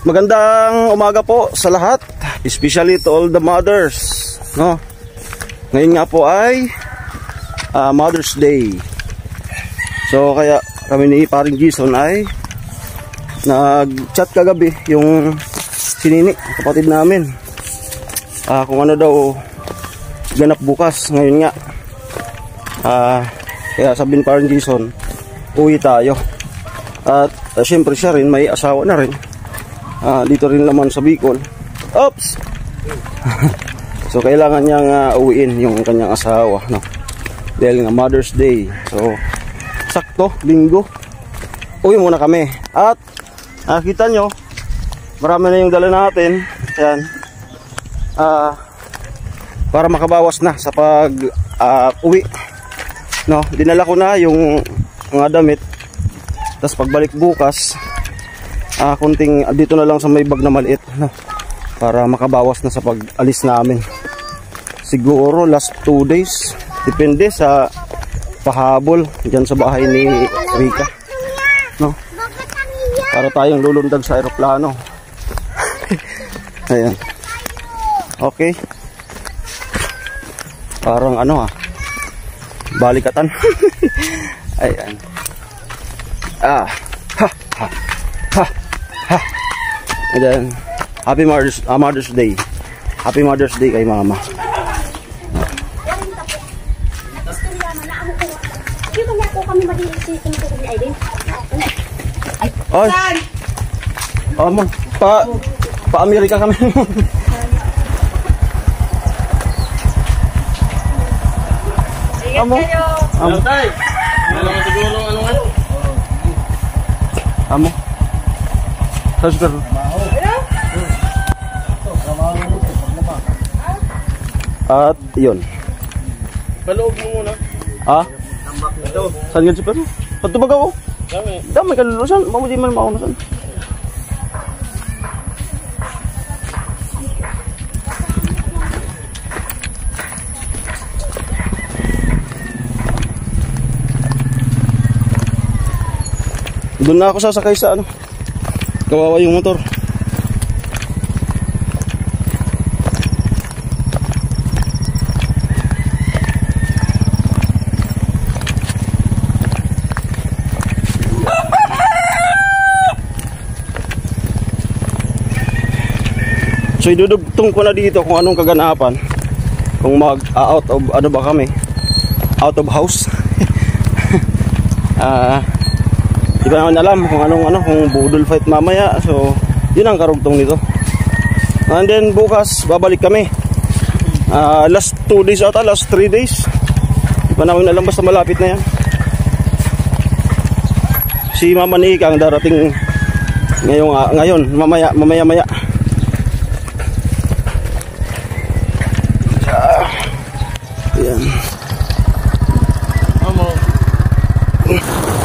magandang umaga po sa lahat, especially to all the mothers, no? Ngayon nga po ay Mother's Day. So kaya kami ni paring Jason ay nag-chat kagabi yung sinini, kapatid namin, kung ano daw ganap bukas. Ngayon nga kaya sabi ni paring Jason, uwi tayo. At syempre siya rin may asawa na rin, dito rin naman sa Bicol. Oops! So kailangan niyang uwiin yung kanyang asawa, no? Dahil nga Mother's Day. So sakto, linggo, uwi muna kami. At kita nyo, marami na yung dala natin. Ayan, para makabawas na sa pag uwi, no? Dinala ko na yung mga damit. Tapos pagbalik bukas, kunting dito na lang sa may bag na maliit, no? Para makabawas na sa pag-alis namin. Siguro last 2 days, depende sa pahabol dyan sa bahay ni Rika, no? Para tayong lulundag sa aeroplano. Ayan. Okay. Parang ano balikatan. Ayan. Ha, ha, ha, ha. And then, happy Mother's Day. Happy Mother's Day kay mama. Ay, pa-Amerika kami. Amo. Amo. Sabar. At yun. Paloob mo muna. Saan yan si Pero? Patubag ako. Dami ka lulusan. Mamuji man maunasan. Doon na ako sasakay sa kawawa yung motor. So idudugtong ko na dito kung anong kaganapan, kung out of kami, out of house. Di ko naman alam kung kung budol fight mamaya. So yun ang karugtong nito. And then bukas babalik kami. Last 2 days ata, last 3 days. Di pa namin alam, basta malapit na yan. Si Mama Nika ang darating ngayon mamaya. Ayan.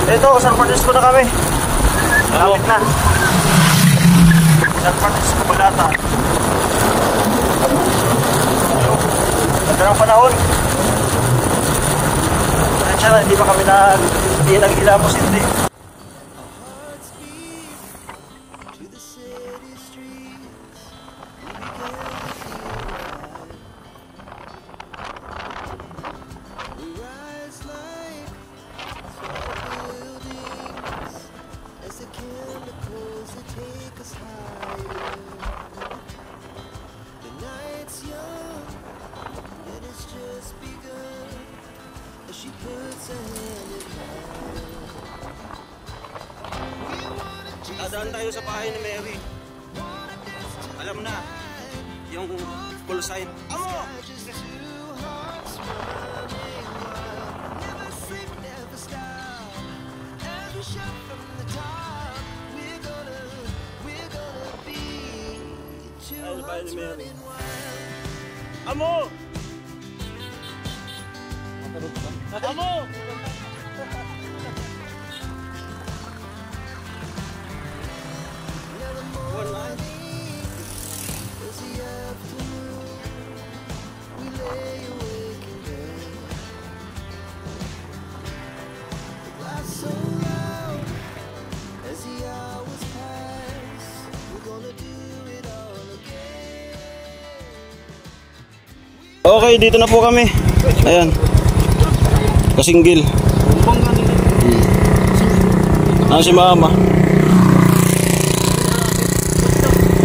Ito, San Francisco na kami. Malapit na. San Francisco Balata. Ganda ng panahon. Hindi pa kami nag-ilamos, hindi. Dadaan tayo sa bahay ni Mary. Alam na yung full sign. Amo! Ay, bahay ni Mary. Amo! Amo! Okay, dito na po kami. Ayan. Kasinggil. Ano si mama?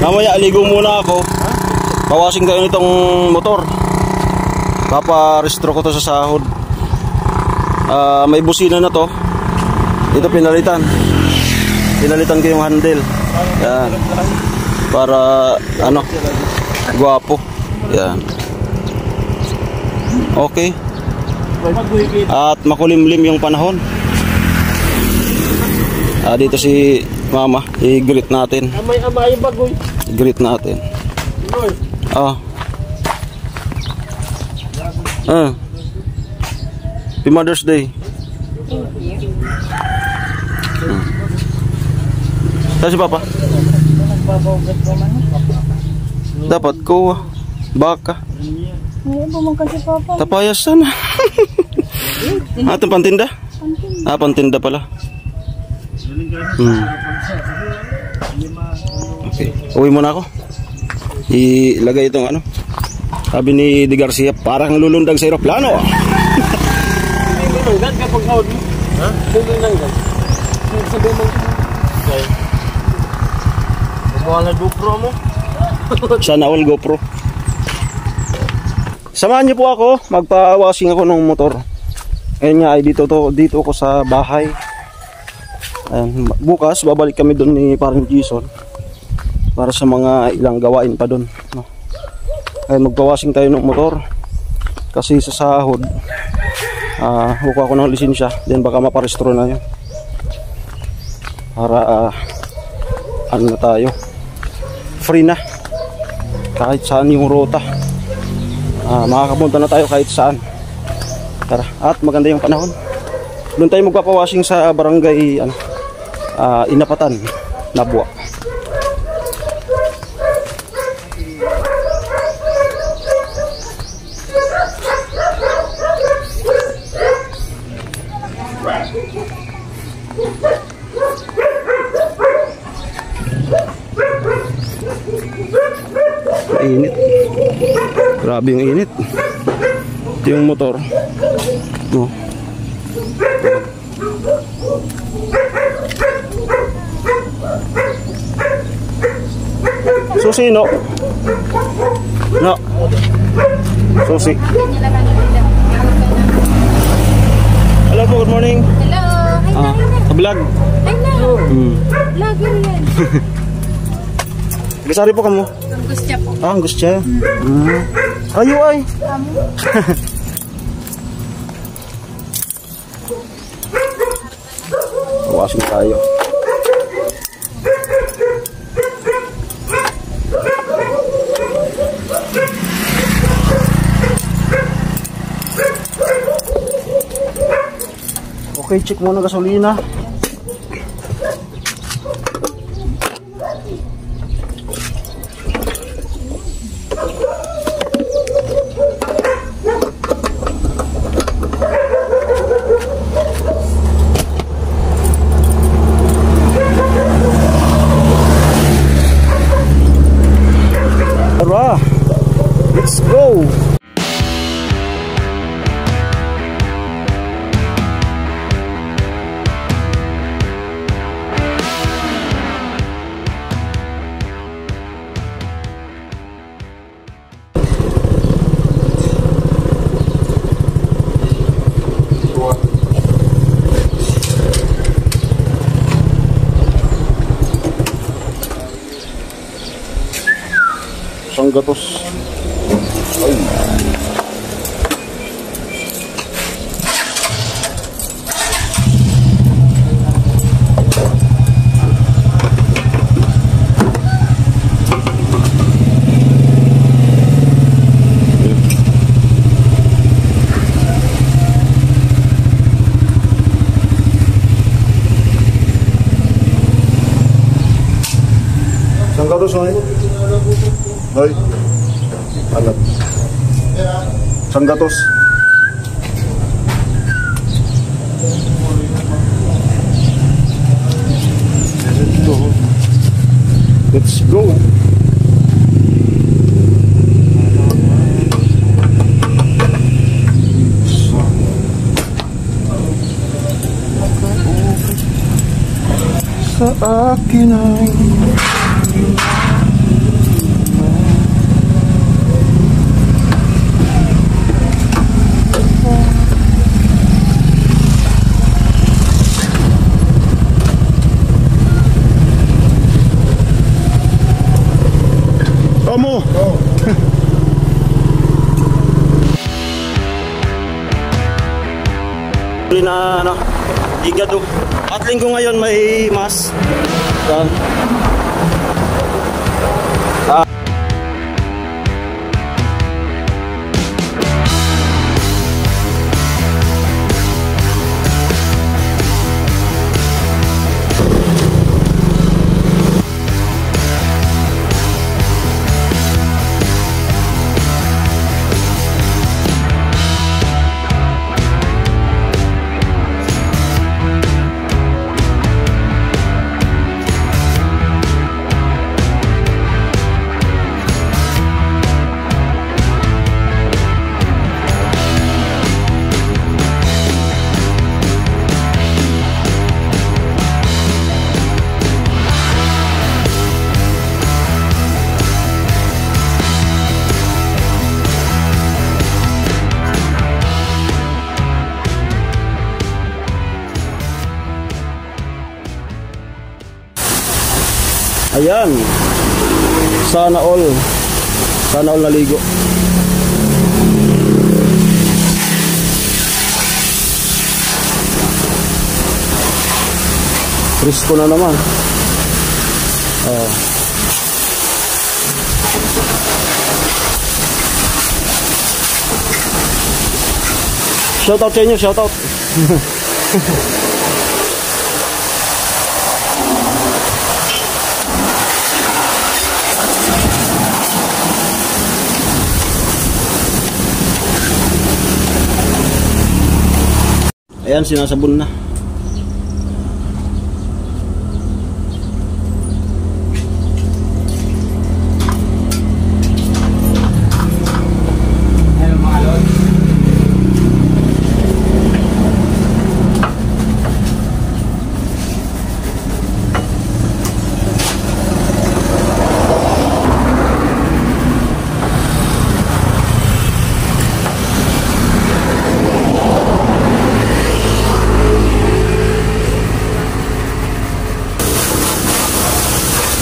Mamaya, aligo muna ako. Pawasing kayo nitong motor. Papa-restro ko to sa sahod. May busina na to. Ito pinalitan. Pinalitan ko yung handle. Yan. Para ano, guwapo. Yan. Okay. At makulimlim yung panahon. Dito si mama, i-greet natin. Amay bagoy. I-greet natin. Happy Mother's Day. Saan si Papa? Dapat ko baka. Ngayon bumangka si Papa. Tapayas sana. Atong pantinda? Pantinda pala. Okay, uwi muna ako. Ilagay itong ano. Sabi ni De Garcia, parang lulundag sa aeroplano. Lulundag kapag out mo. Ha? Lulundag. Sabi mo. Okay. Wala GoPro mo. Sana all GoPro. Samahan niyo po ako, magpa-washing ako ng motor. Ayun nga, ay dito ako sa bahay. Ayan, bukas babalik kami doon ni parang Jason para sa mga ilang gawain pa doon, no? Ayun, magpa-washing tayo ng motor kasi sa sahod kukuha ko ng lisensya, then baka maparestro na yun para ano na tayo, free na kahit saan yung ruta. Makakapunta na tayo kahit saan. Tara, at maganda yung panahon. Doon tayo magpapawashing sa barangay Inapatan, Nabua. Init. Grabe yung init. Ito yung motor. No. Susi, no? No. Susi. Hello po, good morning. Hello. Vlog. Hello. Vlogger yan. Gasari po kamo. Angustia po. Angustia. Ayo ay. Washing tayo. Okay, check muna gasolina. Tara, let's go. Sanggatos. Ay. Sanggatos ay. Hoy. Alat. Sanggatos. Let's go. akin ay Tomo! Oh. Na ano, igado. At linggo ngayon may mas. Yan. Ayan. Sana all naligo. Presko na naman. Oh. Shout out sa inyo, shout out. Ayan, sinasabon na.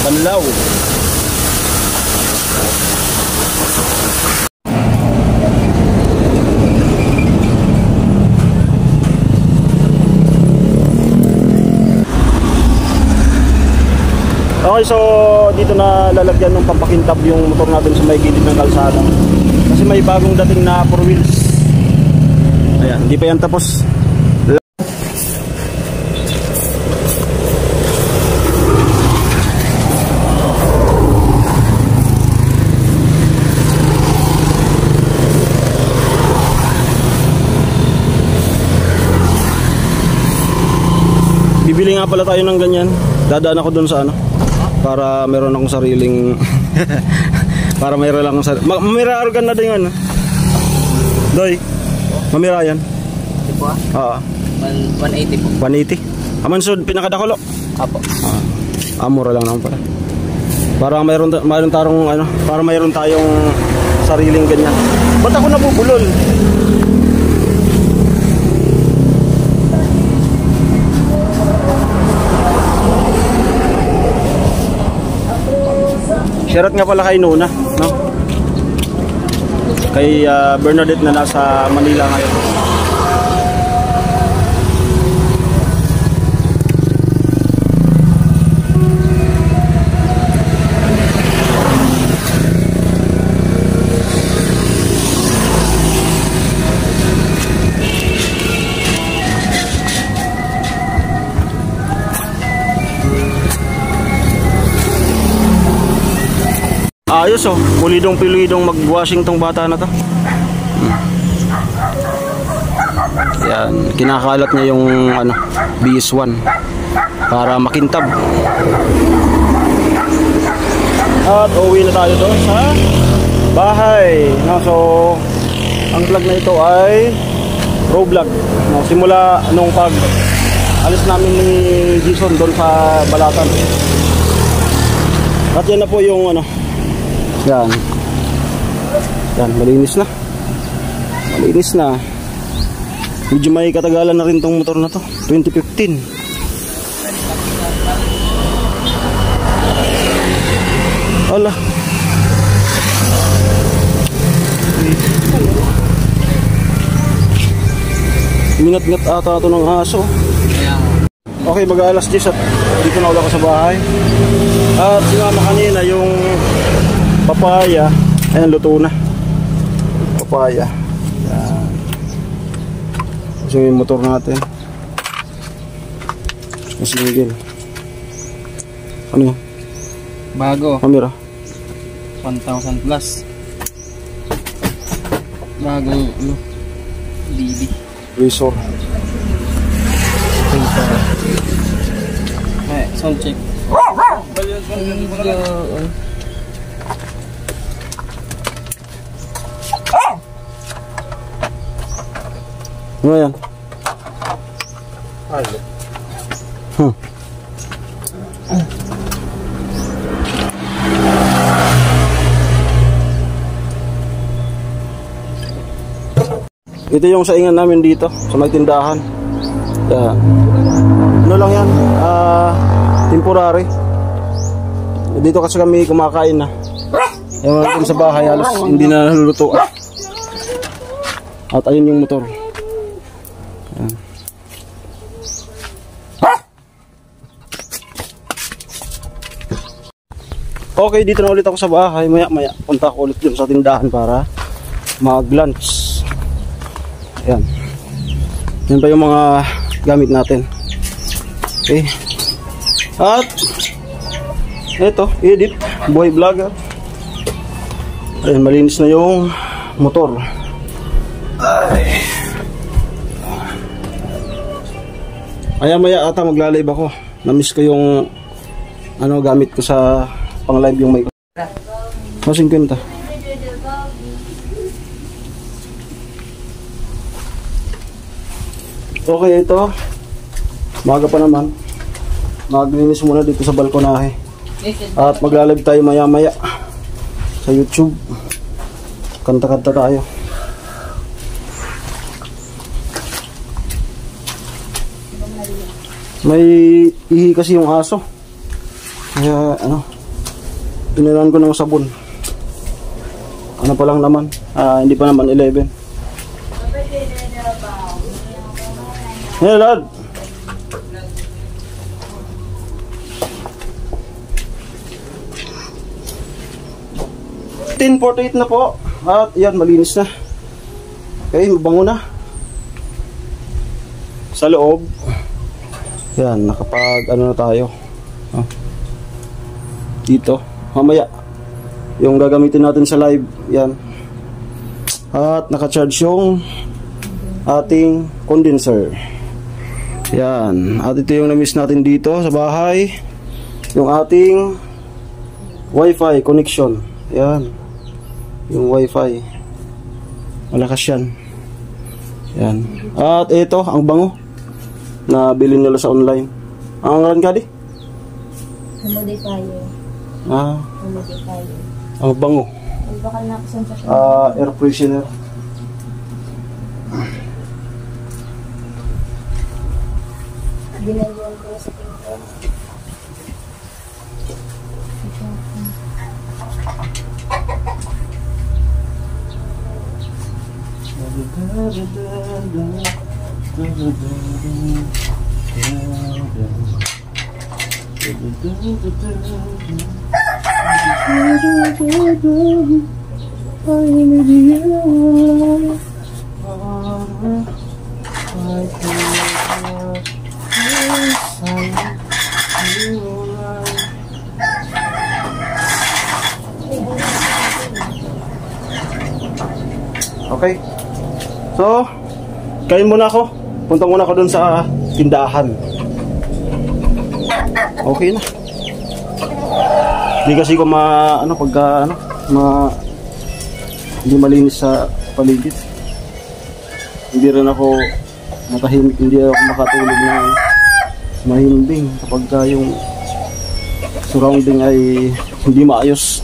Banlaw. Okay, so dito na lalagyan ng pampakintab yung motor natin sa may gilid ng kalsada. Kasi may bagong dating na 4 wheels. Ayan, hindi pa yan tapos. Bibili nga pala tayo ng ganyan. Dadaan ako dun sa ano, para meron akong sariling para meron lang akong sariling mamira organ na din ano. Doy, mamira yan. Tipo ah? 180 po. 180? Amansod, pinakadakulo? Apo. Mura lang naman pala. Para mayroon tarong ano, para mayroon tayong sariling ganyan. Ba't ako nabubulol? Shoutout nga pala kay Nuna, no? Kay Bernadette na nasa Manila ngayon. Ayos oh, pulidong mag-washing tong bata na to. Yan, kinakalat niya yung ano, BS1 para makintab. At uwi na tayo doon sa bahay. No, so ang vlog na ito ay raw vlog. No, simula nung alis namin ni Jason doon sa Balatan. At yan na po yung ano. Yan. Yan, malinis na. Malinis na. Medyo may katagalan na rin tong motor na to. 2015. Hala. Mingat-ngat ata ito ng aso. Okay, mag-alas 10 at dito na ulit ako sa bahay. At sinama kanina yung papaya. Ayan, luto na. Papaya. Ayan. Kasi yung motor natin. Masingil. Ano yan? Bago. Kamera. 1,000 plus. Bagong ano? BB. Razor. Eh, sound check. Ano yan? Ito yung saingan namin dito sa may tindahan. Yeah. Ano lang yan? Temporary. Dito kasi kami kumakain na. Yung natin sa bahay halos hindi na naluluto. At ayun yung motor. Yan. Okay, dito na ulit ako sa bahay. Maya punta ako ulit dun sa tindahan para mag-lunch. Ayan. Yan pa yung mga gamit natin. Okay. At ito, edit, boy vlogger. Ayan, malinis na yung motor. Ay. Maya ata magla-live ako. Na-miss ko yung ano gamit ko sa pang-live yung mic. 50. Okay, ito. Maga pa naman. Maglinis muna dito sa balkonahe. At magla-live tayo maya-maya sa YouTube. Kanta-kanta tayo. May ihi kasi yung aso. Kaya ano, pinilan ko ng sabon. Ano pa lang naman, hindi pa naman 11. Hey lad, 10:48 na po. At yan, malinis na. Okay, mabango na. Sa loob yan, nakapag ano na tayo. Dito, mamaya yung gagamitin natin sa live. Yan. At naka-charge yung ating condenser. Yan. At ito yung na-miss natin dito sa bahay, yung ating Wi-Fi connection. Yan. Yung Wi-Fi. Malakas yan. Yan. At ito, ang bango na bilhin nila sa online. Ang ngalan ka di? Humidifier. Humidifier. Ang bango. Bakal na ako sa Air freshener. Ginagawa ko sa pinto. Okay. So, kain muna ako. Punta muna ako dun sa tindahan. Okay na. Hindi kasi ko hindi malinis sa paligid. Hindi rin ako matahimik, hindi ako makatulog na mahimbing kapag yung surrounding ay hindi maayos.